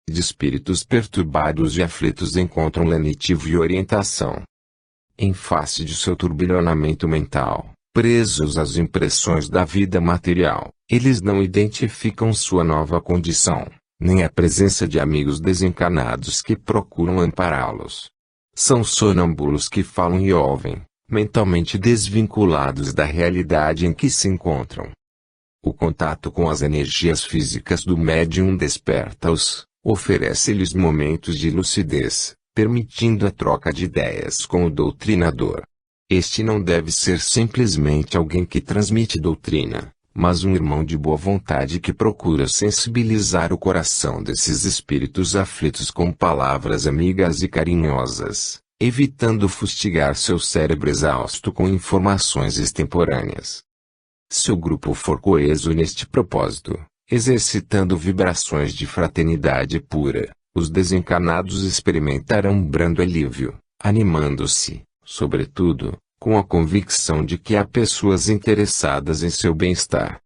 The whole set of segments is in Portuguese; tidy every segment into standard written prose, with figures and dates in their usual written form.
de espíritos perturbados e aflitos encontram lenitivo e orientação. Em face de seu turbilhonamento mental, presos às impressões da vida material, eles não identificam sua nova condição, nem a presença de amigos desencarnados que procuram ampará-los. São sonâmbulos que falam e ouvem, mentalmente desvinculados da realidade em que se encontram. O contato com as energias físicas do médium desperta-os, oferece-lhes momentos de lucidez, permitindo a troca de ideias com o doutrinador. Este não deve ser simplesmente alguém que transmite doutrina, mas um irmão de boa vontade que procura sensibilizar o coração desses espíritos aflitos com palavras amigas e carinhosas, evitando fustigar seu cérebro exausto com informações extemporâneas. Se o grupo for coeso neste propósito, exercitando vibrações de fraternidade pura, os desencarnados experimentarão um brando alívio, animando-se, sobretudo, com a convicção de que há pessoas interessadas em seu bem-estar.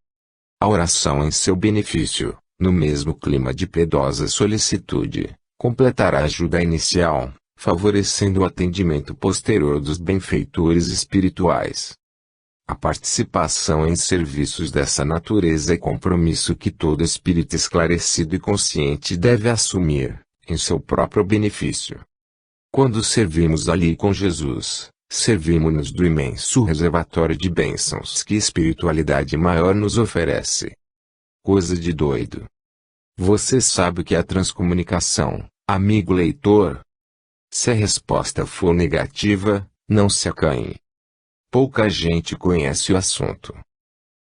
A oração em seu benefício, no mesmo clima de piedosa solicitude, completará a ajuda inicial, favorecendo o atendimento posterior dos benfeitores espirituais. A participação em serviços dessa natureza é compromisso que todo espírito esclarecido e consciente deve assumir, em seu próprio benefício. Quando servimos ali com Jesus, servimos-nos do imenso reservatório de bênçãos que a espiritualidade maior nos oferece. Coisa de doido. Você sabe o que é a transcomunicação, amigo leitor? Se a resposta for negativa, não se acanhe. Pouca gente conhece o assunto.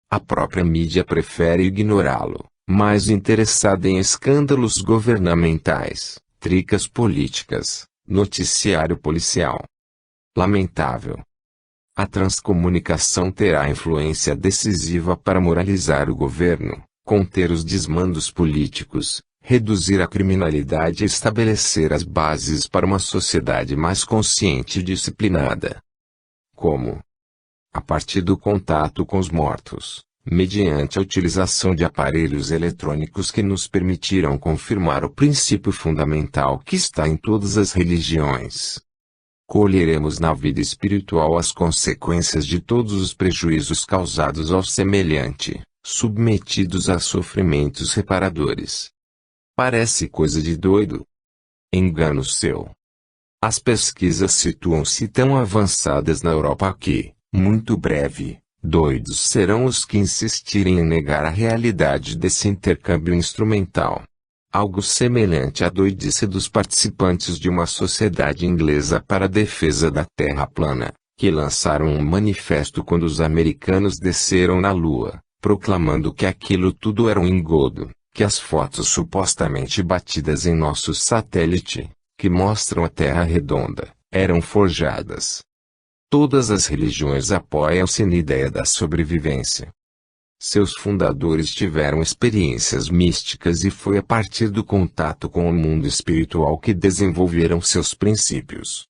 A própria mídia prefere ignorá-lo, mais interessada em escândalos governamentais, tricas políticas, noticiário policial. Lamentável. A transcomunicação terá influência decisiva para moralizar o governo, conter os desmandos políticos, reduzir a criminalidade e estabelecer as bases para uma sociedade mais consciente e disciplinada. Como? A partir do contato com os mortos, mediante a utilização de aparelhos eletrônicos que nos permitirão confirmar o princípio fundamental que está em todas as religiões. Colheremos na vida espiritual as consequências de todos os prejuízos causados ao semelhante, submetidos a sofrimentos reparadores. Parece coisa de doido? Engano seu. As pesquisas situam-se tão avançadas na Europa que, muito breve, doidos serão os que insistirem em negar a realidade desse intercâmbio instrumental. Algo semelhante à doidice dos participantes de uma sociedade inglesa para a defesa da Terra plana, que lançaram um manifesto quando os americanos desceram na Lua, proclamando que aquilo tudo era um engodo, que as fotos supostamente batidas em nosso satélite, que mostram a Terra redonda, eram forjadas. Todas as religiões apoiam-se na ideia da sobrevivência. Seus fundadores tiveram experiências místicas e foi a partir do contato com o mundo espiritual que desenvolveram seus princípios.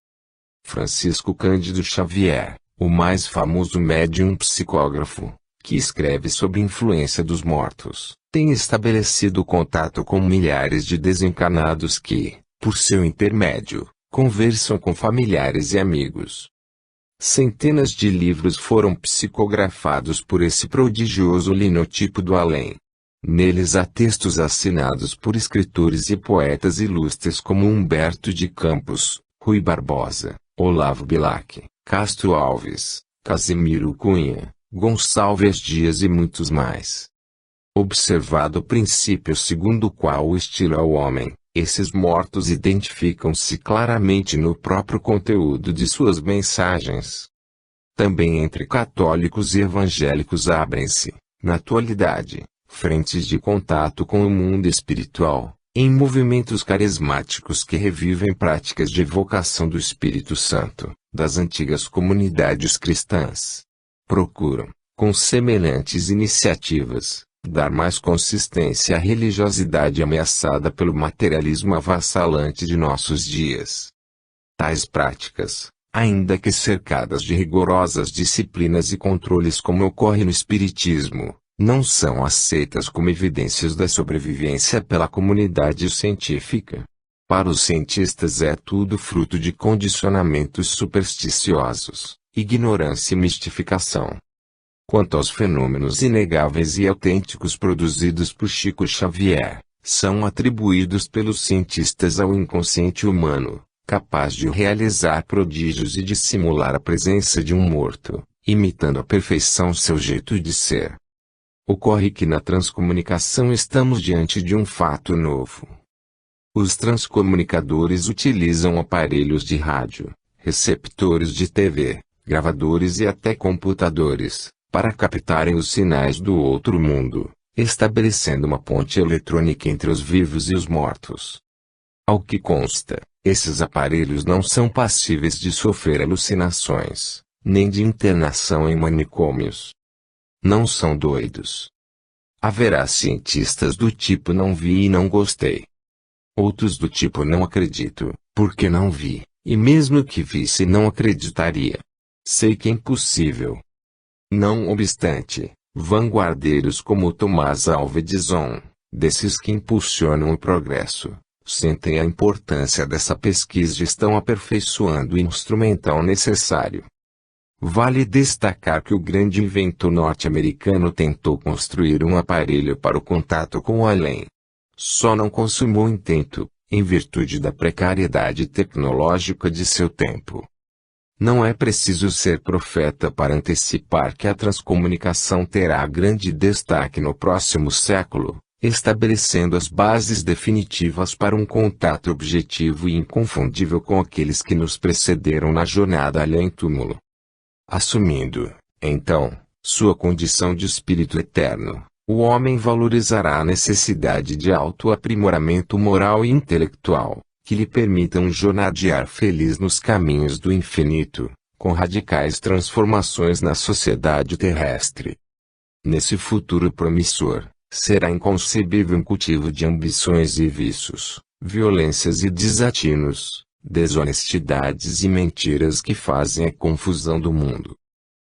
Francisco Cândido Xavier, o mais famoso médium psicógrafo, que escreve sob influência dos mortos, tem estabelecido contato com milhares de desencarnados que, por seu intermédio, conversam com familiares e amigos. Centenas de livros foram psicografados por esse prodigioso linotipo do além. Neles há textos assinados por escritores e poetas ilustres como Humberto de Campos, Rui Barbosa, Olavo Bilac, Castro Alves, Casimiro Cunha, Gonçalves Dias e muitos mais. Observado o princípio segundo o qual o estilo é o homem, esses mortos identificam-se claramente no próprio conteúdo de suas mensagens. Também entre católicos e evangélicos abrem-se, na atualidade, frentes de contato com o mundo espiritual, em movimentos carismáticos que revivem práticas de evocação do Espírito Santo, das antigas comunidades cristãs. Procuram, com semelhantes iniciativas, dar mais consistência à religiosidade ameaçada pelo materialismo avassalante de nossos dias. Tais práticas, ainda que cercadas de rigorosas disciplinas e controles como ocorre no espiritismo, não são aceitas como evidências da sobrevivência pela comunidade científica. Para os cientistas é tudo fruto de condicionamentos supersticiosos, ignorância e mistificação. Quanto aos fenômenos inegáveis e autênticos produzidos por Chico Xavier, são atribuídos pelos cientistas ao inconsciente humano, capaz de realizar prodígios e de simular a presença de um morto, imitando à perfeição seu jeito de ser. Ocorre que na transcomunicação estamos diante de um fato novo. Os transcomunicadores utilizam aparelhos de rádio, receptores de TV, gravadores e até computadores, para captarem os sinais do outro mundo, estabelecendo uma ponte eletrônica entre os vivos e os mortos. Ao que consta, esses aparelhos não são passíveis de sofrer alucinações, nem de internação em manicômios. Não são doidos. Haverá cientistas do tipo não vi e não gostei. Outros do tipo não acredito, porque não vi, e mesmo que visse não acreditaria. Sei que é impossível. Não obstante, vanguardeiros como Thomas Alva Edison, desses que impulsionam o progresso, sentem a importância dessa pesquisa e estão aperfeiçoando o instrumental necessário. Vale destacar que o grande inventor norte-americano tentou construir um aparelho para o contato com o além. Só não consumou intento, em virtude da precariedade tecnológica de seu tempo. Não é preciso ser profeta para antecipar que a transcomunicação terá grande destaque no próximo século, estabelecendo as bases definitivas para um contato objetivo e inconfundível com aqueles que nos precederam na jornada além-túmulo. Assumindo, então, sua condição de espírito eterno, o homem valorizará a necessidade de autoaprimoramento moral e intelectual, que lhe permitam jornadear feliz nos caminhos do infinito, com radicais transformações na sociedade terrestre. Nesse futuro promissor, será inconcebível um cultivo de ambições e vícios, violências e desatinos, desonestidades e mentiras que fazem a confusão do mundo.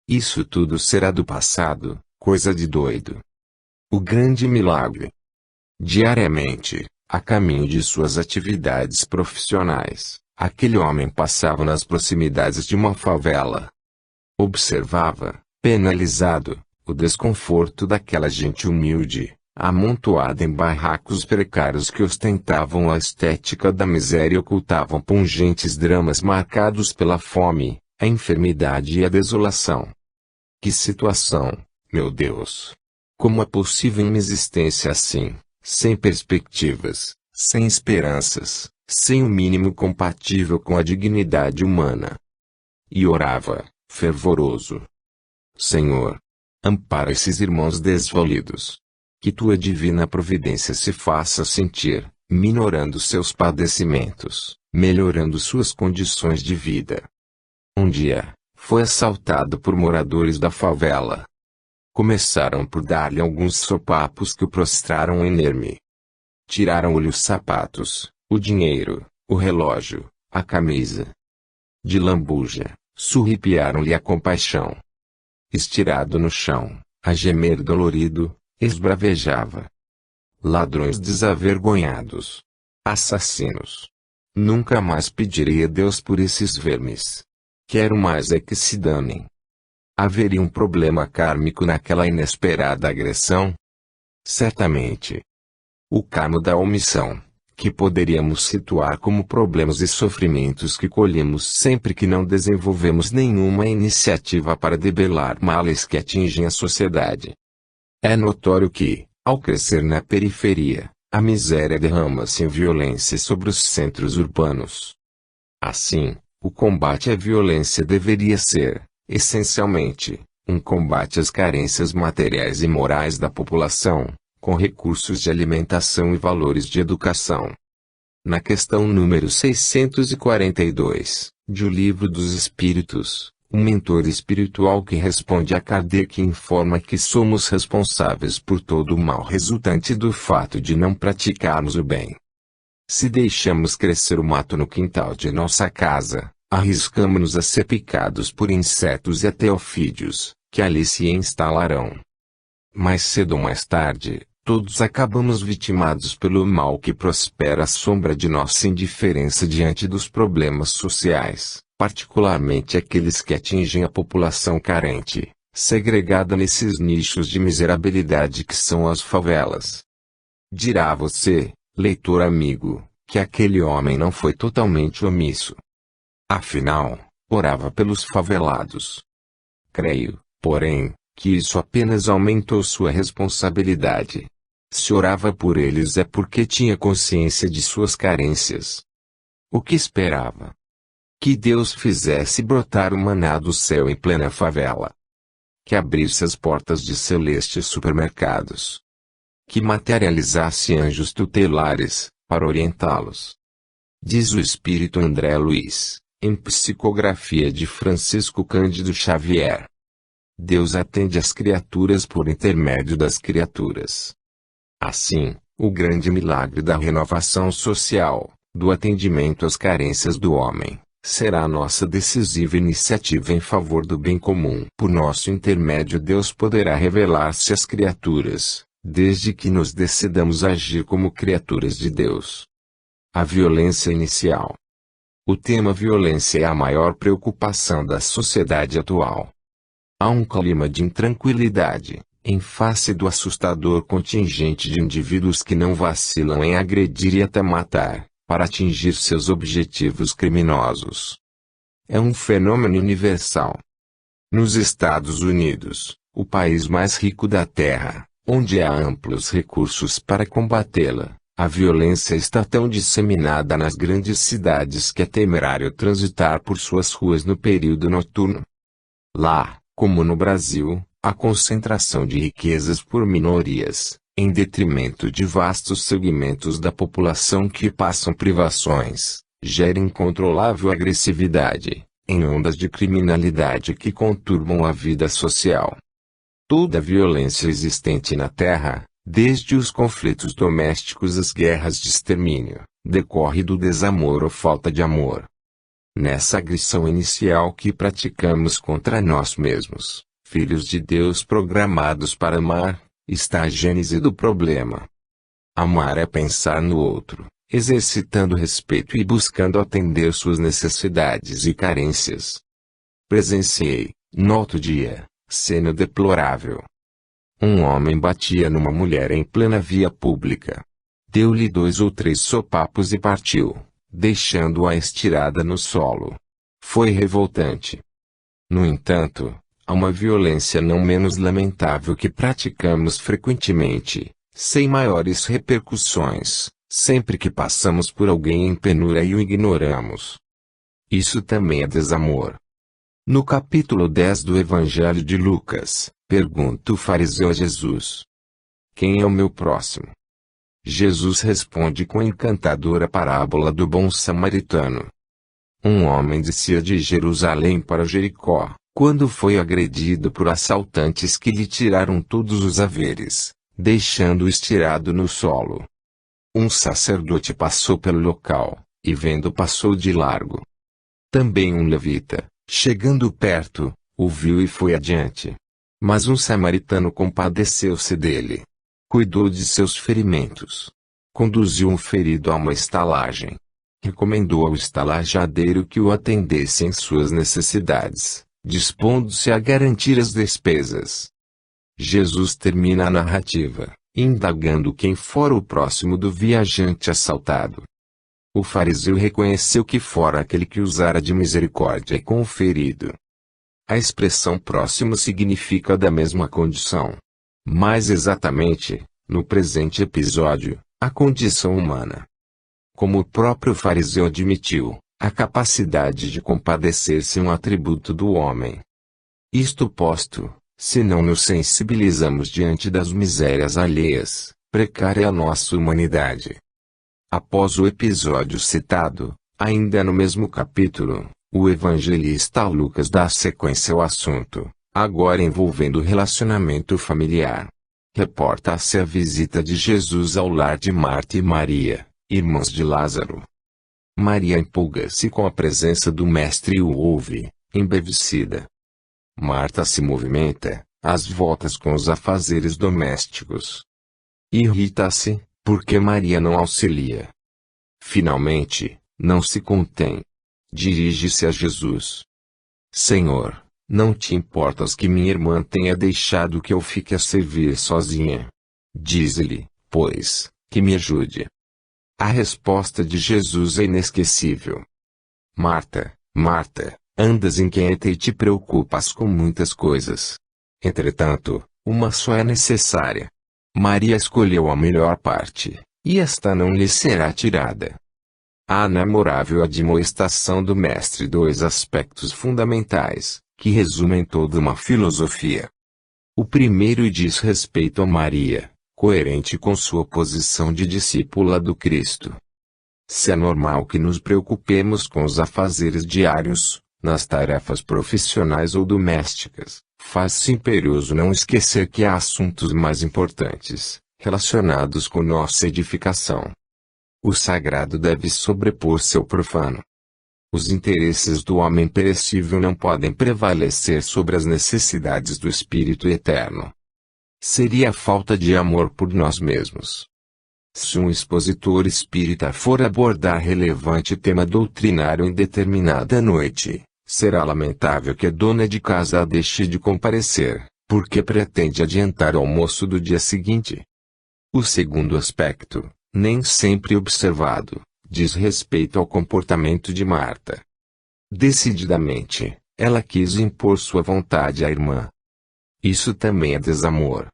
Isso tudo será do passado, coisa de doido. O grande milagre. Diariamente, a caminho de suas atividades profissionais, aquele homem passava nas proximidades de uma favela. Observava, penalizado, o desconforto daquela gente humilde, amontoada em barracos precários que ostentavam a estética da miséria e ocultavam pungentes dramas marcados pela fome, a enfermidade e a desolação. Que situação, meu Deus! Como é possível uma existência assim, sem perspectivas, sem esperanças, sem o mínimo compatível com a dignidade humana? E orava, fervoroso: Senhor, ampara esses irmãos desvalidos. Que tua divina providência se faça sentir, minorando seus padecimentos, melhorando suas condições de vida. Um dia, foi assaltado por moradores da favela. Começaram por dar-lhe alguns sopapos que o prostraram inerme. Tiraram-lhe os sapatos, o dinheiro, o relógio, a camisa. De lambuja, surripiaram-lhe a compaixão. Estirado no chão, a gemer dolorido, esbravejava: ladrões desavergonhados! Assassinos! Nunca mais pedirei a Deus por esses vermes. Quero mais é que se danem. Haveria um problema kármico naquela inesperada agressão? Certamente. O karma da omissão, que poderíamos situar como problemas e sofrimentos que colhemos sempre que não desenvolvemos nenhuma iniciativa para debelar males que atingem a sociedade. É notório que, ao crescer na periferia, a miséria derrama-se em violência sobre os centros urbanos. Assim, o combate à violência deveria ser, essencialmente, um combate às carências materiais e morais da população, com recursos de alimentação e valores de educação. Na questão número 642, de O Livro dos Espíritos, um mentor espiritual que responde a Kardec informa que somos responsáveis por todo o mal resultante do fato de não praticarmos o bem. Se deixamos crescer o mato no quintal de nossa casa, arriscamo-nos a ser picados por insetos e até ofídeos, que ali se instalarão. Mais cedo ou mais tarde, todos acabamos vitimados pelo mal que prospera à sombra de nossa indiferença diante dos problemas sociais, particularmente aqueles que atingem a população carente, segregada nesses nichos de miserabilidade que são as favelas. Dirá você, leitor amigo, que aquele homem não foi totalmente omisso. Afinal, orava pelos favelados. Creio, porém, que isso apenas aumentou sua responsabilidade. Se orava por eles é porque tinha consciência de suas carências. O que esperava? Que Deus fizesse brotar o maná do céu em plena favela. Que abrisse as portas de celestes supermercados. Que materializasse anjos tutelares, para orientá-los. Diz o espírito André Luiz, em psicografia de Francisco Cândido Xavier. Deus atende às criaturas por intermédio das criaturas. Assim, o grande milagre da renovação social, do atendimento às carências do homem, será a nossa decisiva iniciativa em favor do bem comum. Por nosso intermédio Deus poderá revelar-se às criaturas, desde que nos decidamos agir como criaturas de Deus. A violência inicial. O tema violência é a maior preocupação da sociedade atual. Há um clima de intranquilidade, em face do assustador contingente de indivíduos que não vacilam em agredir e até matar, para atingir seus objetivos criminosos. É um fenômeno universal. Nos Estados Unidos, o país mais rico da Terra, onde há amplos recursos para combatê-la, a violência está tão disseminada nas grandes cidades que é temerário transitar por suas ruas no período noturno. Lá, como no Brasil, a concentração de riquezas por minorias, em detrimento de vastos segmentos da população que passam privações, gera incontrolável agressividade, em ondas de criminalidade que conturbam a vida social. Toda a violência existente na Terra, desde os conflitos domésticos às guerras de extermínio, decorre do desamor ou falta de amor. Nessa agressão inicial que praticamos contra nós mesmos, filhos de Deus programados para amar, está a gênese do problema. Amar é pensar no outro, exercitando respeito e buscando atender suas necessidades e carências. Presenciei, no outro dia, cena deplorável. Um homem batia numa mulher em plena via pública. Deu-lhe 2 ou 3 sopapos e partiu, deixando-a estirada no solo. Foi revoltante. No entanto, há uma violência não menos lamentável que praticamos frequentemente, sem maiores repercussões, sempre que passamos por alguém em penúria e o ignoramos. Isso também é desamor. No capítulo 10 do Evangelho de Lucas, pergunta o fariseu a Jesus: quem é o meu próximo? Jesus responde com a encantadora parábola do bom samaritano. Um homem descia de Jerusalém para Jericó, quando foi agredido por assaltantes que lhe tiraram todos os haveres, deixando-o estirado no solo. Um sacerdote passou pelo local, e vendo passou de largo. Também um levita, chegando perto, o viu e foi adiante. Mas um samaritano compadeceu-se dele. Cuidou de seus ferimentos. Conduziu um ferido a uma estalagem. Recomendou ao estalajadeiro que o atendesse em suas necessidades, dispondo-se a garantir as despesas. Jesus termina a narrativa, indagando quem fora o próximo do viajante assaltado. O fariseu reconheceu que fora aquele que usara de misericórdia com o ferido. A expressão próximo significa da mesma condição. Mais exatamente, no presente episódio, a condição humana. Como o próprio fariseu admitiu, a capacidade de compadecer-se é um atributo do homem. Isto posto, se não nos sensibilizamos diante das misérias alheias, precária é a nossa humanidade. Após o episódio citado, ainda no mesmo capítulo, o evangelista Lucas dá sequência ao assunto, agora envolvendo o relacionamento familiar. Reporta-se a visita de Jesus ao lar de Marta e Maria, irmãs de Lázaro. Maria empolga-se com a presença do Mestre e o ouve, embevecida. Marta se movimenta, às voltas com os afazeres domésticos. Irrita-se, porque Maria não auxilia. Finalmente, não se contém. Dirige-se a Jesus. Senhor, não te importas que minha irmã tenha deixado que eu fique a servir sozinha? Dize-lhe, pois, que me ajude. A resposta de Jesus é inesquecível. Marta, Marta, andas inquieta e te preocupas com muitas coisas. Entretanto, uma só é necessária. Maria escolheu a melhor parte, e esta não lhe será tirada. A inamorável admoestação do Mestre, dois aspectos fundamentais, que resumem toda uma filosofia. O primeiro diz respeito a Maria, coerente com sua posição de discípula do Cristo. Se é normal que nos preocupemos com os afazeres diários, nas tarefas profissionais ou domésticas, faz-se imperioso não esquecer que há assuntos mais importantes, relacionados com nossa edificação. O sagrado deve sobrepor-se ao profano. Os interesses do homem perecível não podem prevalecer sobre as necessidades do Espírito eterno. Seria falta de amor por nós mesmos. Se um expositor espírita for abordar relevante tema doutrinário em determinada noite, será lamentável que a dona de casa a deixe de comparecer, porque pretende adiantar o almoço do dia seguinte. O segundo aspecto, nem sempre observado, diz respeito ao comportamento de Marta. Decididamente, ela quis impor sua vontade à irmã. Isso também é desamor.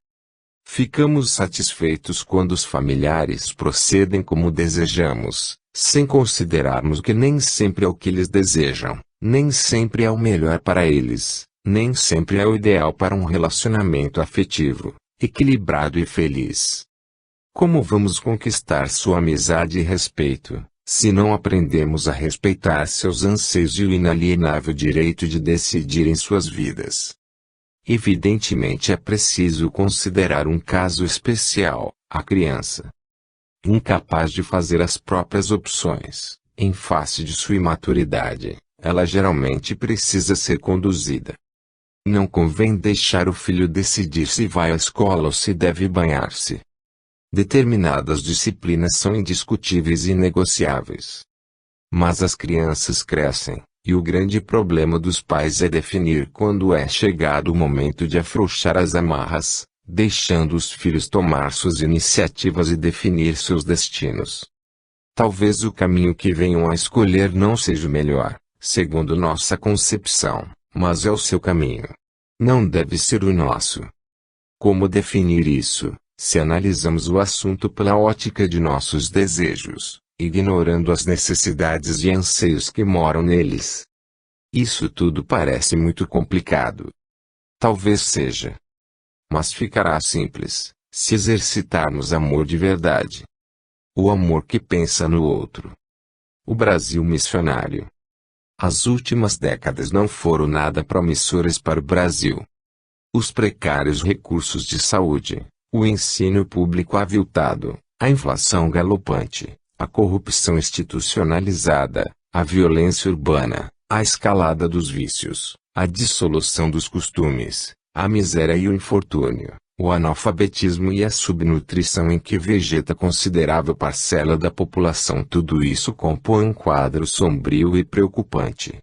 Ficamos satisfeitos quando os familiares procedem como desejamos, sem considerarmos que nem sempre é o que eles desejam, nem sempre é o melhor para eles, nem sempre é o ideal para um relacionamento afetivo, equilibrado e feliz. Como vamos conquistar sua amizade e respeito, se não aprendemos a respeitar seus anseios e o inalienável direito de decidir em suas vidas? Evidentemente é preciso considerar um caso especial, a criança. Incapaz de fazer as próprias opções, em face de sua imaturidade, ela geralmente precisa ser conduzida. Não convém deixar o filho decidir se vai à escola ou se deve banhar-se. Determinadas disciplinas são indiscutíveis e inegociáveis. Mas as crianças crescem, e o grande problema dos pais é definir quando é chegado o momento de afrouxar as amarras, deixando os filhos tomar suas iniciativas e definir seus destinos. Talvez o caminho que venham a escolher não seja o melhor, segundo nossa concepção, mas é o seu caminho. Não deve ser o nosso. Como definir isso, se analisamos o assunto pela ótica de nossos desejos, ignorando as necessidades e anseios que moram neles? Isso tudo parece muito complicado. Talvez seja. Mas ficará simples, se exercitarmos amor de verdade. O amor que pensa no outro. O Brasil missionário. As últimas décadas não foram nada promissoras para o Brasil. Os precários recursos de saúde, o ensino público aviltado, a inflação galopante, a corrupção institucionalizada, a violência urbana, a escalada dos vícios, a dissolução dos costumes, a miséria e o infortúnio, o analfabetismo e a subnutrição em que vegeta considerável parcela da população, tudo isso compõe um quadro sombrio e preocupante.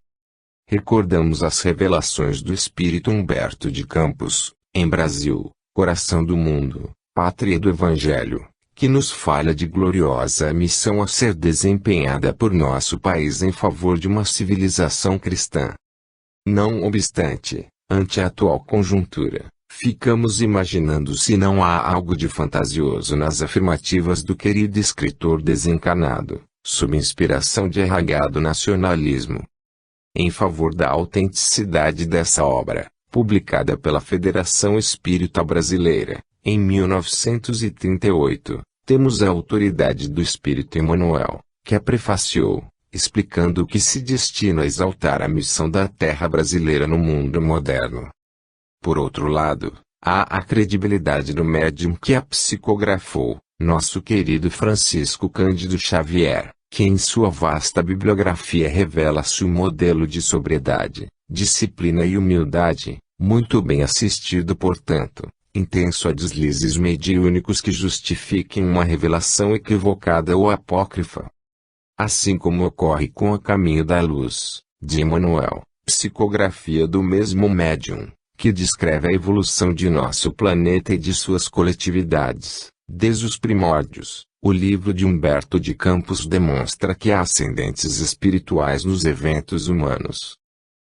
Recordamos as revelações do espírito Humberto de Campos, em Brasil, coração do mundo, pátria do Evangelho, que nos fala de gloriosa missão a ser desempenhada por nosso país em favor de uma civilização cristã. Não obstante, ante a atual conjuntura, ficamos imaginando se não há algo de fantasioso nas afirmativas do querido escritor desencarnado, sob inspiração de arraigado nacionalismo. Em favor da autenticidade dessa obra, publicada pela Federação Espírita Brasileira, em 1938, temos a autoridade do Espírito Emmanuel, que a prefaciou, explicando o que se destina a exaltar a missão da terra brasileira no mundo moderno. Por outro lado, há a credibilidade do médium que a psicografou, nosso querido Francisco Cândido Xavier, que em sua vasta bibliografia revela-se um modelo de sobriedade, disciplina e humildade, Muito bem assistido, portanto, intenso a deslizes mediúnicos que justifiquem uma revelação equivocada ou apócrifa. Assim como ocorre com A Caminho da Luz, de Emmanuel, psicografia do mesmo médium, que descreve a evolução de nosso planeta e de suas coletividades, desde os primórdios. O livro de Humberto de Campos demonstra que há ascendentes espirituais nos eventos humanos.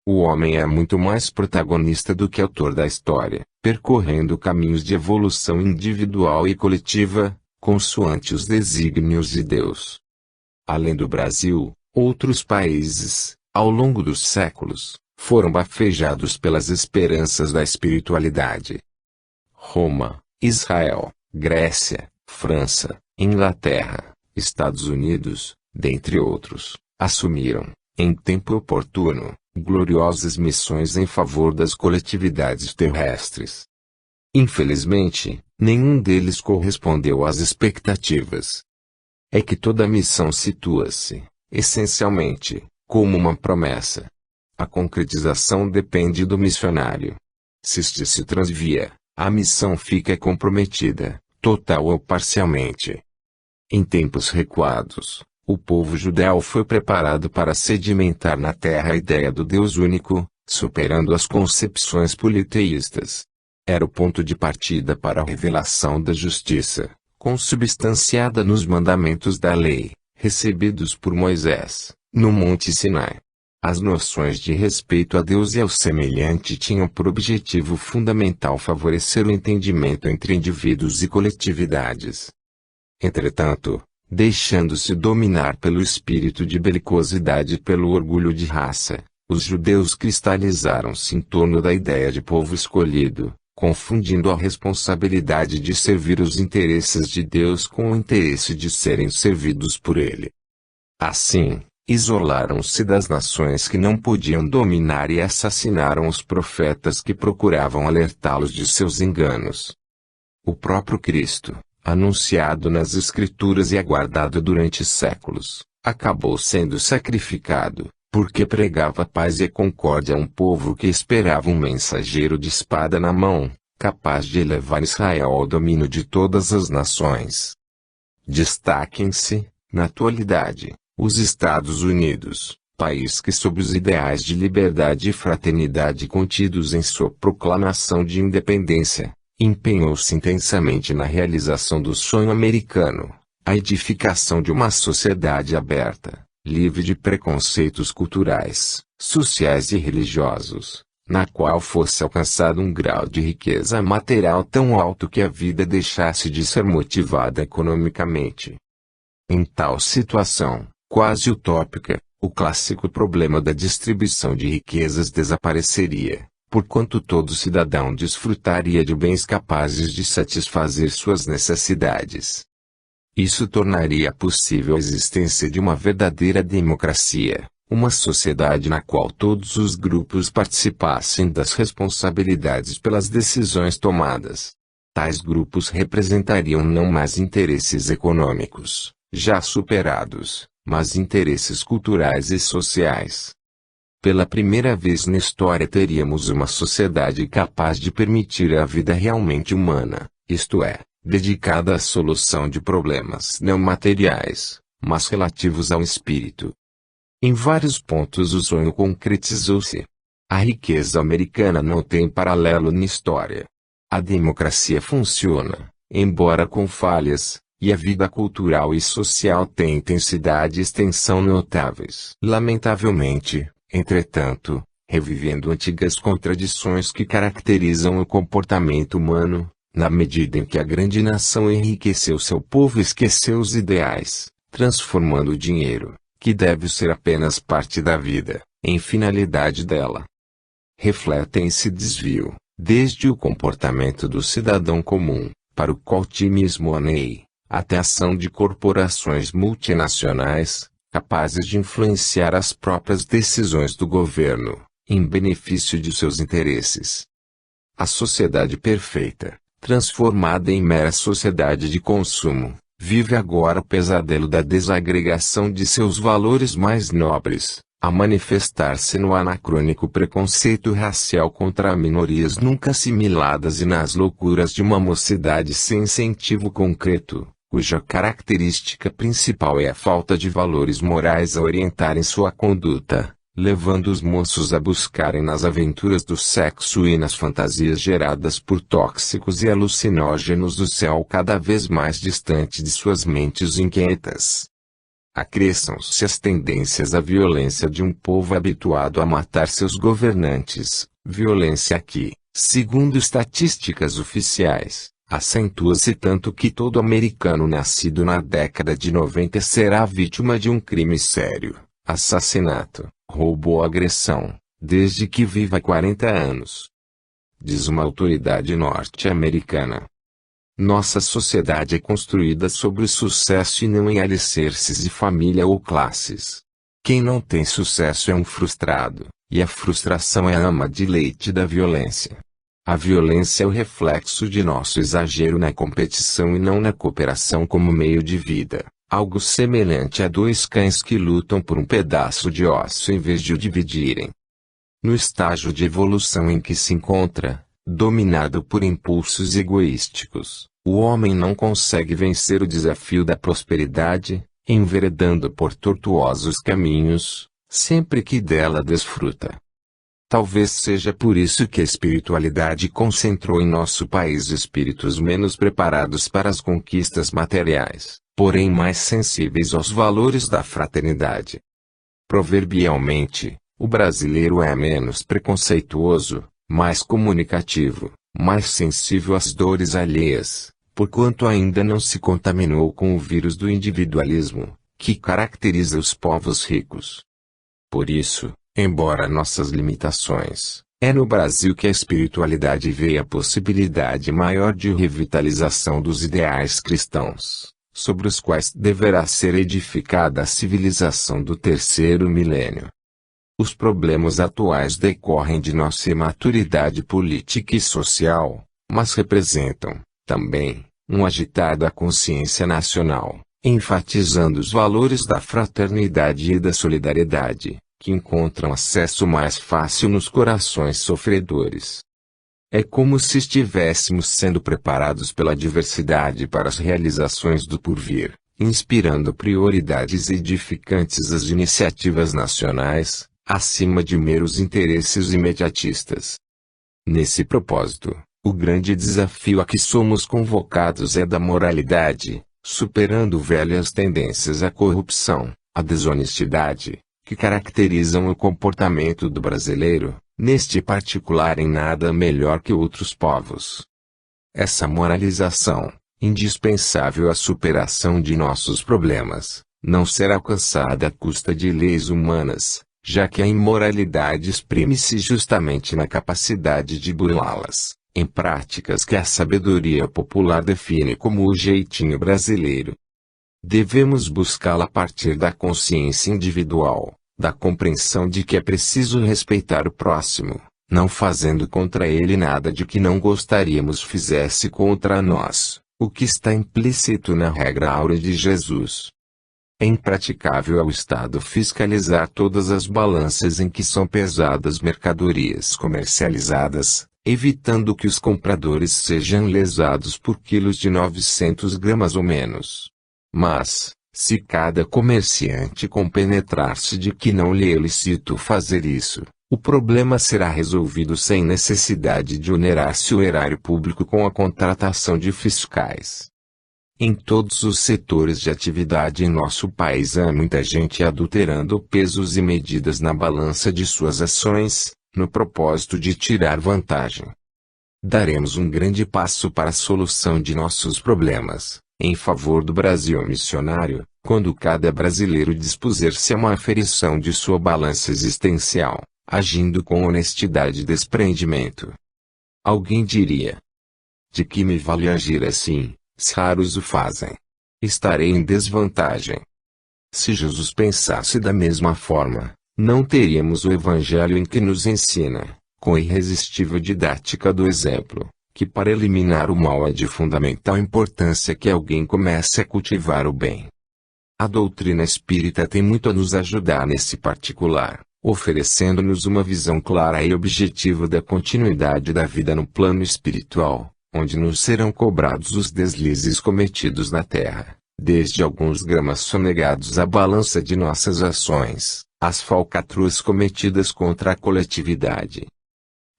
O homem é muito mais protagonista do que autor da história, percorrendo caminhos de evolução individual e coletiva, consoante os desígnios de Deus. Além do Brasil, outros países, ao longo dos séculos, foram bafejados pelas esperanças da espiritualidade. Roma, Israel, Grécia, França, Inglaterra, Estados Unidos, dentre outros, assumiram, em tempo oportuno, gloriosas missões em favor das coletividades terrestres. Infelizmente, nenhum deles correspondeu às expectativas. É que toda missão situa-se, essencialmente, como uma promessa. A concretização depende do missionário. Se este se transvia, a missão fica comprometida, total ou parcialmente. Em tempos recuados, o povo judeu foi preparado para sedimentar na terra a ideia do Deus único, superando as concepções politeístas. Era o ponto de partida para a revelação da justiça, consubstanciada nos mandamentos da lei, recebidos por Moisés, no Monte Sinai. As noções de respeito a Deus e ao semelhante tinham por objetivo fundamental favorecer o entendimento entre indivíduos e coletividades. Entretanto, deixando-se dominar pelo espírito de belicosidade e pelo orgulho de raça, os judeus cristalizaram-se em torno da ideia de povo escolhido, confundindo a responsabilidade de servir os interesses de Deus com o interesse de serem servidos por Ele. Assim, isolaram-se das nações que não podiam dominar e assassinaram os profetas que procuravam alertá-los de seus enganos. O próprio Cristo, anunciado nas Escrituras e aguardado durante séculos, acabou sendo sacrificado, porque pregava paz e concórdia a um povo que esperava um mensageiro de espada na mão, capaz de elevar Israel ao domínio de todas as nações. Destaquem-se, na atualidade, os Estados Unidos, país que sob os ideais de liberdade e fraternidade contidos em sua proclamação de independência, empenhou-se intensamente na realização do sonho americano, a edificação de uma sociedade aberta, livre de preconceitos culturais, sociais e religiosos, na qual fosse alcançado um grau de riqueza material tão alto que a vida deixasse de ser motivada economicamente. Em tal situação, quase utópica, o clássico problema da distribuição de riquezas desapareceria, porquanto todo cidadão desfrutaria de bens capazes de satisfazer suas necessidades. Isso tornaria possível a existência de uma verdadeira democracia, uma sociedade na qual todos os grupos participassem das responsabilidades pelas decisões tomadas. Tais grupos representariam não mais interesses econômicos, já superados, mas interesses culturais e sociais. Pela primeira vez na história teríamos uma sociedade capaz de permitir a vida realmente humana, isto é, dedicada à solução de problemas não materiais, mas relativos ao espírito. Em vários pontos o sonho concretizou-se. A riqueza americana não tem paralelo na história. A democracia funciona, embora com falhas, e a vida cultural e social tem intensidade e extensão notáveis. Lamentavelmente, entretanto, revivendo antigas contradições que caracterizam o comportamento humano, na medida em que a grande nação enriqueceu seu povo e esqueceu os ideais, transformando o dinheiro, que deve ser apenas parte da vida, em finalidade dela. Refletem esse desvio, desde o comportamento do cidadão comum, para o cultimismo money, até a ação de corporações multinacionais, capazes de influenciar as próprias decisões do governo, em benefício de seus interesses. A sociedade perfeita, transformada em mera sociedade de consumo, vive agora o pesadelo da desagregação de seus valores mais nobres, a manifestar-se no anacrônico preconceito racial contra minorias nunca assimiladas e nas loucuras de uma mocidade sem incentivo concreto, cuja característica principal é a falta de valores morais a orientarem sua conduta, levando os moços a buscarem nas aventuras do sexo e nas fantasias geradas por tóxicos e alucinógenos o céu cada vez mais distante de suas mentes inquietas. Acresçam-se as tendências à violência de um povo habituado a matar seus governantes, violência que, segundo estatísticas oficiais, acentua-se tanto que todo americano nascido na década de 90 será vítima de um crime sério, assassinato, roubo ou agressão, desde que viva 40 anos. Diz uma autoridade norte-americana. Nossa sociedade é construída sobre o sucesso e não em alicerces de família ou classes. Quem não tem sucesso é um frustrado, e a frustração é a ama de leite da violência. A violência é o reflexo de nosso exagero na competição e não na cooperação como meio de vida, algo semelhante a dois cães que lutam por um pedaço de osso em vez de o dividirem. No estágio de evolução em que se encontra, dominado por impulsos egoísticos, o homem não consegue vencer o desafio da prosperidade, enveredando por tortuosos caminhos, sempre que dela desfruta. Talvez seja por isso que a espiritualidade concentrou em nosso país espíritos menos preparados para as conquistas materiais, porém mais sensíveis aos valores da fraternidade. Proverbialmente, o brasileiro é menos preconceituoso, mais comunicativo, mais sensível às dores alheias, porquanto ainda não se contaminou com o vírus do individualismo, que caracteriza os povos ricos. Por isso, embora nossas limitações, é no Brasil que a espiritualidade vê a possibilidade maior de revitalização dos ideais cristãos, sobre os quais deverá ser edificada a civilização do terceiro milênio. Os problemas atuais decorrem de nossa imaturidade política e social, mas representam, também, um agitar da consciência nacional, enfatizando os valores da fraternidade e da solidariedade, que encontram acesso mais fácil nos corações sofredores. É como se estivéssemos sendo preparados pela diversidade para as realizações do porvir, inspirando prioridades edificantes às iniciativas nacionais, acima de meros interesses imediatistas. Nesse propósito, o grande desafio a que somos convocados é da moralidade, superando velhas tendências à corrupção, à desonestidade, que caracterizam o comportamento do brasileiro, neste particular em nada melhor que outros povos. Essa moralização, indispensável à superação de nossos problemas, não será alcançada à custa de leis humanas, já que a imoralidade exprime-se justamente na capacidade de burlá-las, em práticas que a sabedoria popular define como o jeitinho brasileiro. Devemos buscá-la a partir da consciência individual, da compreensão de que é preciso respeitar o próximo, não fazendo contra ele nada de que não gostaríamos fizesse contra nós, o que está implícito na regra áurea de Jesus. É impraticável ao Estado fiscalizar todas as balanças em que são pesadas mercadorias comercializadas, evitando que os compradores sejam lesados por quilos de 900 gramas ou menos. Mas, se cada comerciante compenetrar-se de que não lhe é lícito fazer isso, o problema será resolvido sem necessidade de onerar-se o erário público com a contratação de fiscais. Em todos os setores de atividade em nosso país há muita gente adulterando pesos e medidas na balança de suas ações, no propósito de tirar vantagem. Daremos um grande passo para a solução de nossos problemas, em favor do Brasil missionário, quando cada brasileiro dispuser-se a uma aferição de sua balança existencial, agindo com honestidade e desprendimento. Alguém diria: de que me vale agir assim? Raros o fazem. Estarei em desvantagem. Se Jesus pensasse da mesma forma, não teríamos o Evangelho em que nos ensina, com a irresistível didática do exemplo, que para eliminar o mal é de fundamental importância que alguém comece a cultivar o bem. A doutrina espírita tem muito a nos ajudar nesse particular, oferecendo-nos uma visão clara e objetiva da continuidade da vida no plano espiritual, onde nos serão cobrados os deslizes cometidos na Terra, desde alguns gramas sonegados à balança de nossas ações, às falcatruas cometidas contra a coletividade.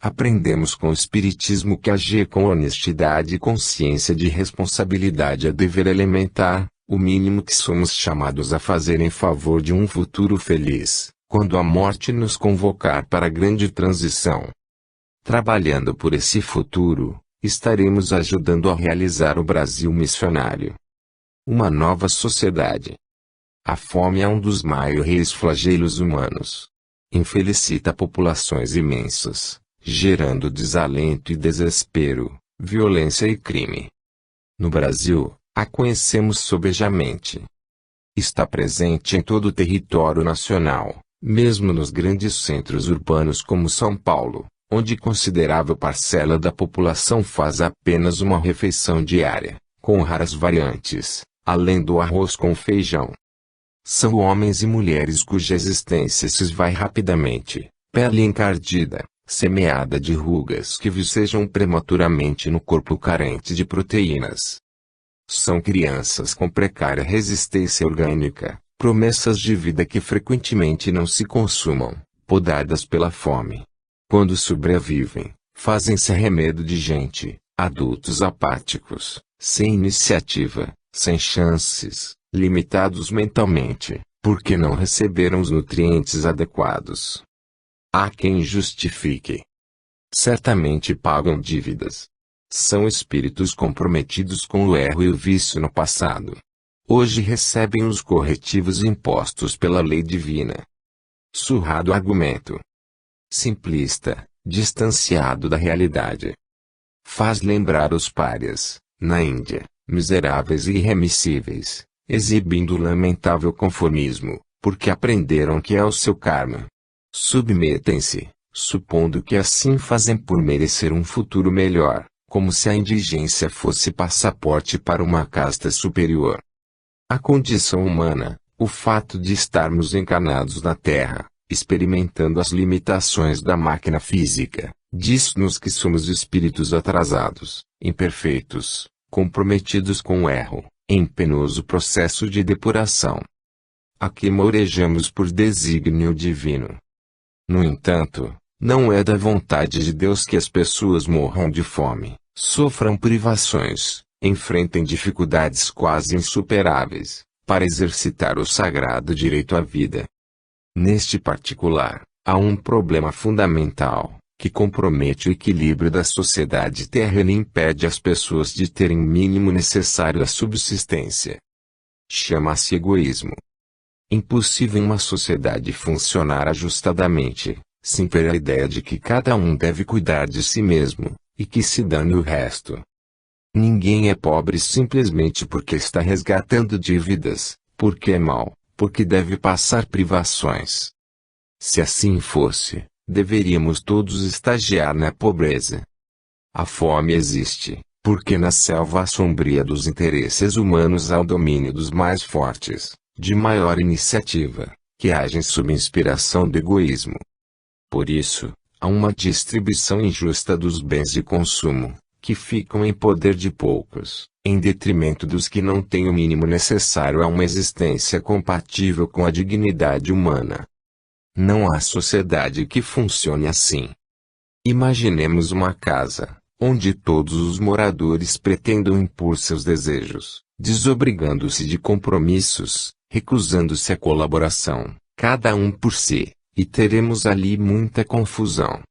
Aprendemos com o Espiritismo que agir com honestidade e consciência de responsabilidade é dever elementar, o mínimo que somos chamados a fazer em favor de um futuro feliz, quando a morte nos convocar para a grande transição. Trabalhando por esse futuro, estaremos ajudando a realizar o Brasil missionário. Uma nova sociedade. A fome é um dos maiores flagelos humanos. Infelicita populações imensas, gerando desalento e desespero, violência e crime. No Brasil, a conhecemos sobejamente. Está presente em todo o território nacional, mesmo nos grandes centros urbanos como São Paulo, onde considerável parcela da população faz apenas uma refeição diária, com raras variantes, além do arroz com feijão. São homens e mulheres cuja existência se esvai rapidamente, pele encardida, semeada de rugas que vicejam prematuramente no corpo carente de proteínas. São crianças com precária resistência orgânica, promessas de vida que frequentemente não se consumam, podadas pela fome. Quando sobrevivem, fazem-se arremedo de gente, adultos apáticos, sem iniciativa, sem chances, limitados mentalmente, porque não receberam os nutrientes adequados. Há quem justifique. Certamente pagam dívidas. São espíritos comprometidos com o erro e o vício no passado. Hoje recebem os corretivos impostos pela lei divina. Surrado argumento. Simplista, distanciado da realidade. Faz lembrar os párias, na Índia, miseráveis e irremissíveis, exibindo lamentável conformismo, porque aprenderam que é o seu karma. Submetem-se, supondo que assim fazem por merecer um futuro melhor, como se a indigência fosse passaporte para uma casta superior. A condição humana, o fato de estarmos encarnados na Terra, experimentando as limitações da máquina física, diz-nos que somos espíritos atrasados, imperfeitos, comprometidos com o erro, em penoso processo de depuração. Aqui morejamos por desígnio divino. No entanto, não é da vontade de Deus que as pessoas morram de fome, sofram privações, enfrentem dificuldades quase insuperáveis, para exercitar o sagrado direito à vida. Neste particular, há um problema fundamental, que compromete o equilíbrio da sociedade terrena e impede as pessoas de terem o mínimo necessário à subsistência. Chama-se egoísmo. Impossível uma sociedade funcionar ajustadamente, sem ter a ideia de que cada um deve cuidar de si mesmo, e que se dane o resto. Ninguém é pobre simplesmente porque está resgatando dívidas, porque é mau, porque deve passar privações. Se assim fosse, deveríamos todos estagiar na pobreza. A fome existe, porque na selva sombria dos interesses humanos há o domínio dos mais fortes, de maior iniciativa, que agem sob inspiração do egoísmo. Por isso, há uma distribuição injusta dos bens de consumo, que ficam em poder de poucos, em detrimento dos que não têm o mínimo necessário a uma existência compatível com a dignidade humana. Não há sociedade que funcione assim. Imaginemos uma casa, onde todos os moradores pretendam impor seus desejos, desobrigando-se de compromissos, recusando-se à colaboração, cada um por si, e teremos ali muita confusão.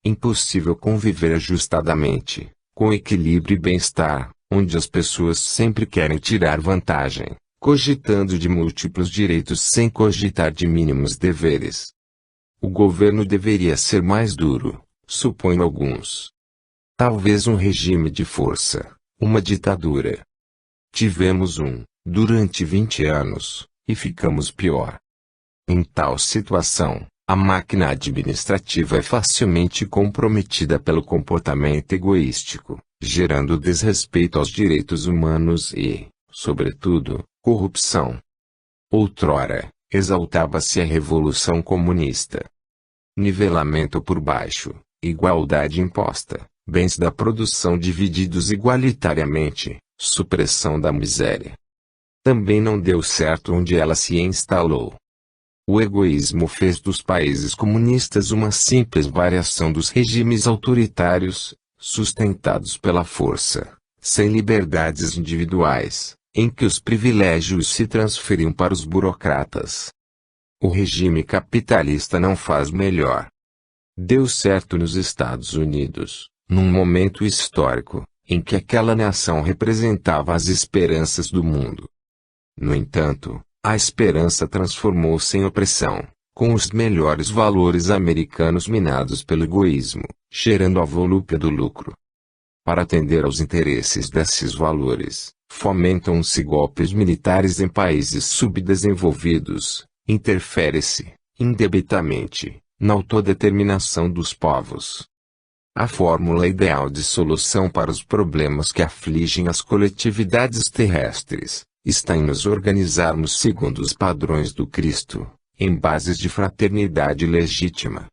Impossível conviver ajustadamente, com equilíbrio e bem-estar, onde as pessoas sempre querem tirar vantagem, cogitando de múltiplos direitos sem cogitar de mínimos deveres. O governo deveria ser mais duro, supõem alguns. Talvez um regime de força, uma ditadura. Tivemos durante 20 anos, e ficamos pior. Em tal situação, a máquina administrativa é facilmente comprometida pelo comportamento egoístico, gerando desrespeito aos direitos humanos e, sobretudo, corrupção. Outrora, exaltava-se a Revolução Comunista. Nivelamento por baixo, igualdade imposta, bens da produção divididos igualitariamente, supressão da miséria. Também não deu certo onde ela se instalou. O egoísmo fez dos países comunistas uma simples variação dos regimes autoritários, sustentados pela força, sem liberdades individuais, em que os privilégios se transferiam para os burocratas. O regime capitalista não faz melhor. Deu certo nos Estados Unidos, num momento histórico, em que aquela nação representava as esperanças do mundo. No entanto, a esperança transformou-se em opressão, com os melhores valores americanos minados pelo egoísmo, cheirando a volúpia do lucro. Para atender aos interesses desses valores, fomentam-se golpes militares em países subdesenvolvidos, interfere-se, indebitamente, na autodeterminação dos povos. A fórmula ideal de solução para os problemas que afligem as coletividades terrestres está em nos organizarmos segundo os padrões do Cristo, em bases de fraternidade legítima.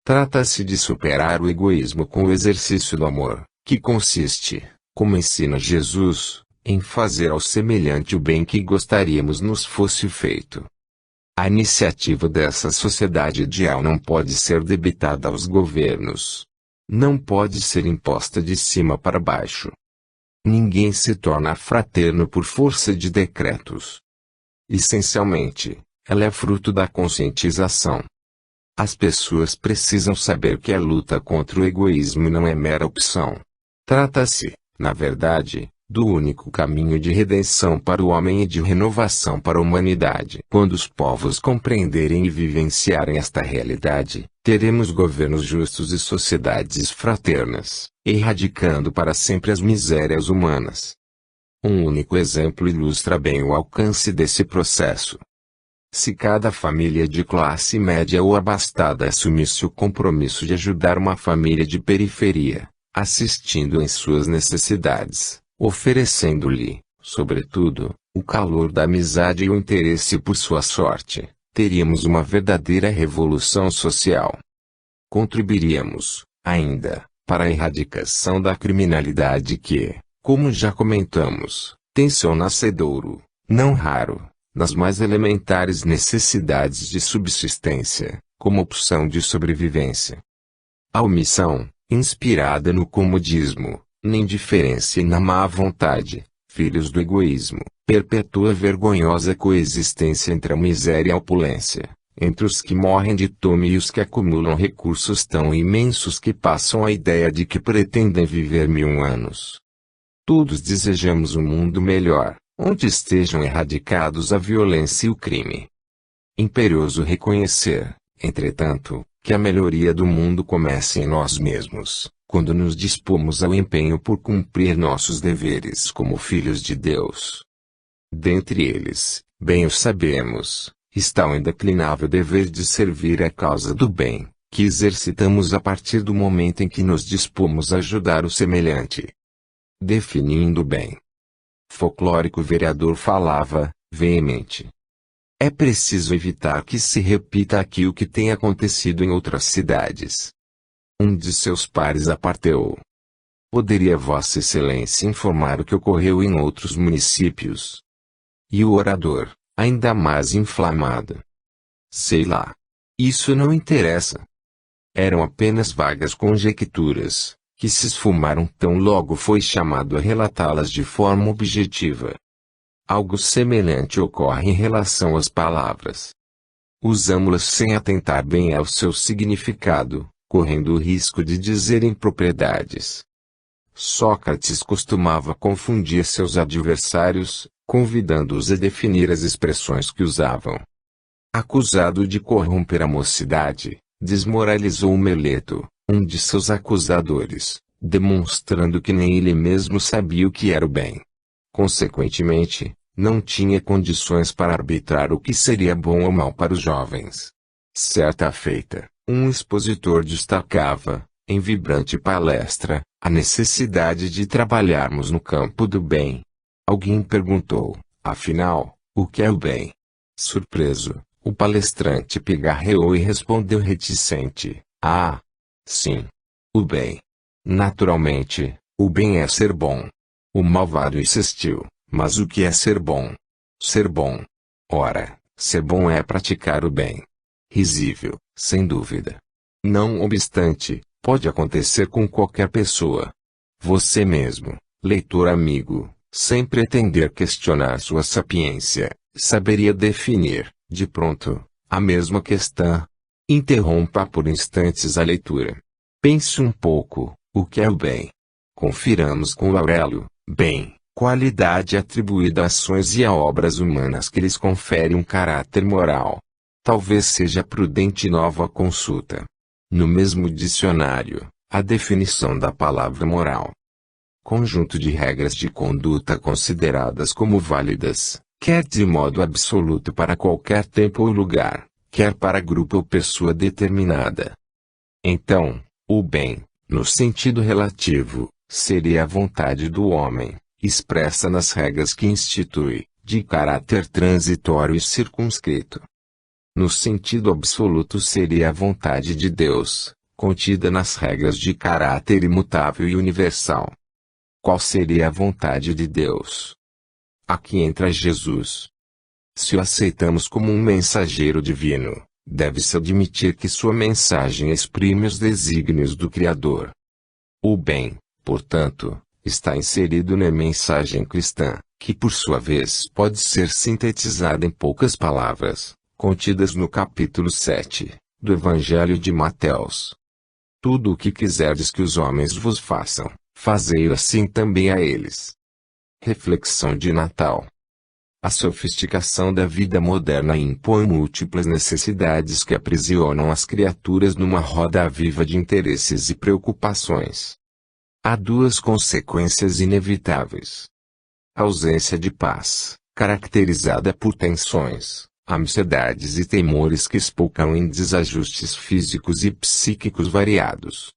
Trata-se de superar o egoísmo com o exercício do amor, que consiste, como ensina Jesus, em fazer ao semelhante o bem que gostaríamos nos fosse feito. A iniciativa dessa sociedade ideal não pode ser debitada aos governos. Não pode ser imposta de cima para baixo. Ninguém se torna fraterno por força de decretos. Essencialmente, ela é fruto da conscientização. As pessoas precisam saber que a luta contra o egoísmo não é mera opção. Trata-se, na verdade, do único caminho de redenção para o homem e de renovação para a humanidade. Quando os povos compreenderem e vivenciarem esta realidade, teremos governos justos e sociedades fraternas, erradicando para sempre as misérias humanas. Um único exemplo ilustra bem o alcance desse processo. Se cada família de classe média ou abastada assumisse o compromisso de ajudar uma família de periferia, assistindo em suas necessidades, oferecendo-lhe, sobretudo, o calor da amizade e o interesse por sua sorte, teríamos uma verdadeira revolução social. Contribuiríamos, ainda, para a erradicação da criminalidade que, como já comentamos, tem seu nascedouro, não raro, nas mais elementares necessidades de subsistência, como opção de sobrevivência. A omissão, inspirada no comodismo, na indiferença e na má vontade, filhos do egoísmo, perpetua a vergonhosa coexistência entre a miséria e a opulência, entre os que morrem de fome e os que acumulam recursos tão imensos que passam a ideia de que pretendem viver 1000 anos. Todos desejamos um mundo melhor, onde estejam erradicados a violência e o crime. Imperioso reconhecer, entretanto, que a melhoria do mundo começa em nós mesmos, quando nos dispomos ao empenho por cumprir nossos deveres como filhos de Deus. Dentre eles, bem o sabemos, está o indeclinável dever de servir a causa do bem, que exercitamos a partir do momento em que nos dispomos a ajudar o semelhante. Definindo bem. Folclórico vereador falava, veemente. É preciso evitar que se repita aqui o que tem acontecido em outras cidades. Um de seus pares aparteou. Poderia Vossa Excelência informar o que ocorreu em outros municípios? E o orador, ainda mais inflamado. Sei lá. Isso não interessa. Eram apenas vagas conjecturas, que se esfumaram tão logo foi chamado a relatá-las de forma objetiva. Algo semelhante ocorre em relação às palavras. Usamo-las sem atentar bem ao seu significado, correndo o risco de dizer impropriedades. Sócrates costumava confundir seus adversários, convidando-os a definir as expressões que usavam. Acusado de corromper a mocidade, desmoralizou Meleto, um de seus acusadores, demonstrando que nem ele mesmo sabia o que era o bem. Consequentemente, não tinha condições para arbitrar o que seria bom ou mal para os jovens. Certa feita, um expositor destacava, em vibrante palestra, a necessidade de trabalharmos no campo do bem. Alguém perguntou, afinal, o que é o bem? Surpreso, o palestrante pigarreou e respondeu reticente: "Ah, sim. O bem. Naturalmente, o bem é ser bom." O malvado insistiu: "Mas o que é ser bom?" "Ser bom. Ora, ser bom é praticar o bem." Risível, sem dúvida. Não obstante, pode acontecer com qualquer pessoa. Você mesmo, leitor amigo, sem pretender questionar sua sapiência, saberia definir, de pronto, a mesma questão. Interrompa por instantes a leitura. Pense um pouco: o que é o bem? Confiramos com Aurélio: bem, qualidade atribuída a ações e a obras humanas que lhes confere um caráter moral. Talvez seja prudente nova consulta. No mesmo dicionário, a definição da palavra moral: conjunto de regras de conduta consideradas como válidas, quer de modo absoluto para qualquer tempo ou lugar, quer para grupo ou pessoa determinada. Então, o bem, no sentido relativo, seria a vontade do homem, expressa nas regras que institui, de caráter transitório e circunscrito. No sentido absoluto seria a vontade de Deus, contida nas regras de caráter imutável e universal. Qual seria a vontade de Deus? Aqui entra Jesus. Se o aceitamos como um mensageiro divino, deve-se admitir que sua mensagem exprime os desígnios do Criador. O bem, portanto, está inserido na mensagem cristã, que por sua vez pode ser sintetizada em poucas palavras, contidas no capítulo 7, do Evangelho de Mateus. Tudo o que quiserdes que os homens vos façam, fazei-o assim também a eles. Reflexão de Natal. A sofisticação da vida moderna impõe múltiplas necessidades que aprisionam as criaturas numa roda viva de interesses e preocupações. Há duas consequências inevitáveis: a ausência de paz, caracterizada por tensões, ansiedades e temores que espocam em desajustes físicos e psíquicos variados.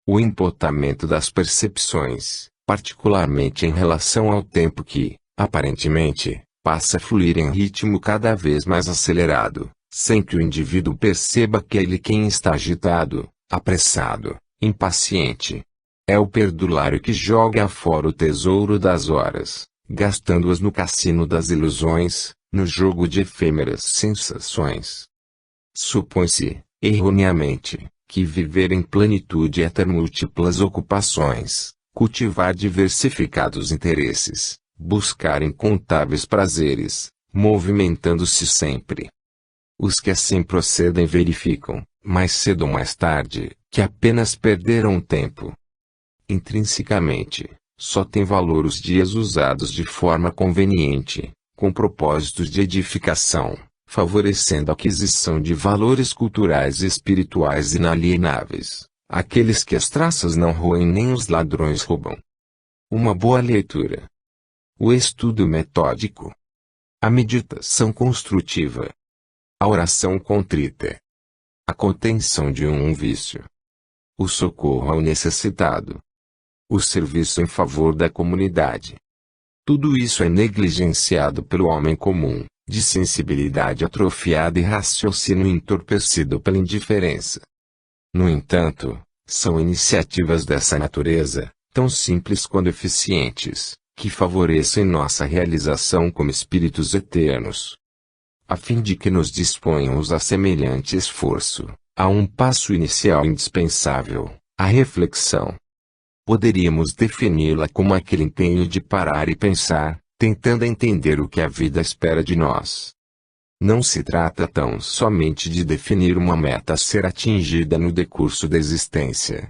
O empotamento das percepções, particularmente em relação ao tempo que, aparentemente, passa a fluir em ritmo cada vez mais acelerado, sem que o indivíduo perceba que é ele quem está agitado, apressado, impaciente. É o perdulário que joga fora o tesouro das horas, gastando-as no cassino das ilusões, no jogo de efêmeras sensações. Supõe-se, erroneamente, que viver em plenitude é ter múltiplas ocupações, cultivar diversificados interesses, buscar incontáveis prazeres, movimentando-se sempre. Os que assim procedem verificam, mais cedo ou mais tarde, que apenas perderam tempo. Intrinsecamente, só tem valor os dias usados de forma conveniente, com propósitos de edificação, favorecendo a aquisição de valores culturais e espirituais inalienáveis, aqueles que as traças não roem nem os ladrões roubam. Uma boa leitura. O estudo metódico. A meditação construtiva. A oração contrita. A contenção de um vício. O socorro ao necessitado. O serviço em favor da comunidade. Tudo isso é negligenciado pelo homem comum, de sensibilidade atrofiada e raciocínio entorpecido pela indiferença. No entanto, são iniciativas dessa natureza, tão simples quanto eficientes, que favorecem nossa realização como espíritos eternos. A fim de que nos disponhamos a semelhante esforço, há um passo inicial indispensável: a reflexão. Poderíamos defini-la como aquele empenho de parar e pensar, tentando entender o que a vida espera de nós. Não se trata tão somente de definir uma meta a ser atingida no decurso da existência.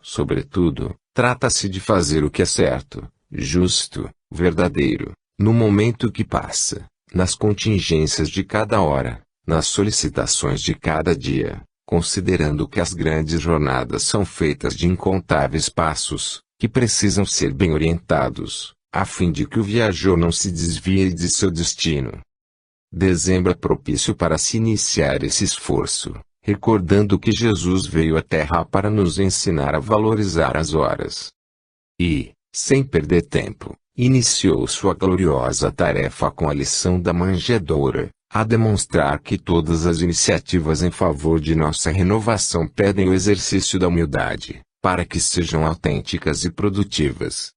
Sobretudo, trata-se de fazer o que é certo, justo, verdadeiro, no momento que passa, nas contingências de cada hora, nas solicitações de cada dia, considerando que as grandes jornadas são feitas de incontáveis passos, que precisam ser bem orientados, a fim de que o viajor não se desvie de seu destino. Dezembro é propício para se iniciar esse esforço, recordando que Jesus veio à Terra para nos ensinar a valorizar as horas. E, sem perder tempo, iniciou sua gloriosa tarefa com a lição da manjedoura, a demonstrar que todas as iniciativas em favor de nossa renovação pedem o exercício da humildade, para que sejam autênticas e produtivas.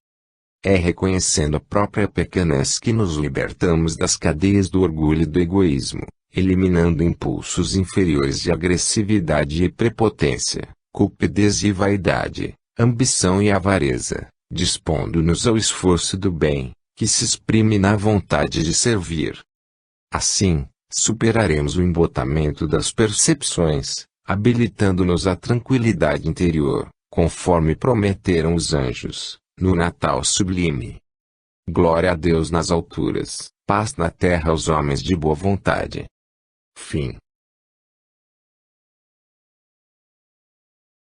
É reconhecendo a própria pequenez que nos libertamos das cadeias do orgulho e do egoísmo, eliminando impulsos inferiores de agressividade e prepotência, cupidez e vaidade, ambição e avareza, dispondo-nos ao esforço do bem, que se exprime na vontade de servir. Assim, superaremos o embotamento das percepções, habilitando-nos à tranquilidade interior, conforme prometeram os anjos, no Natal sublime. Glória a Deus nas alturas, paz na terra aos homens de boa vontade. Fim.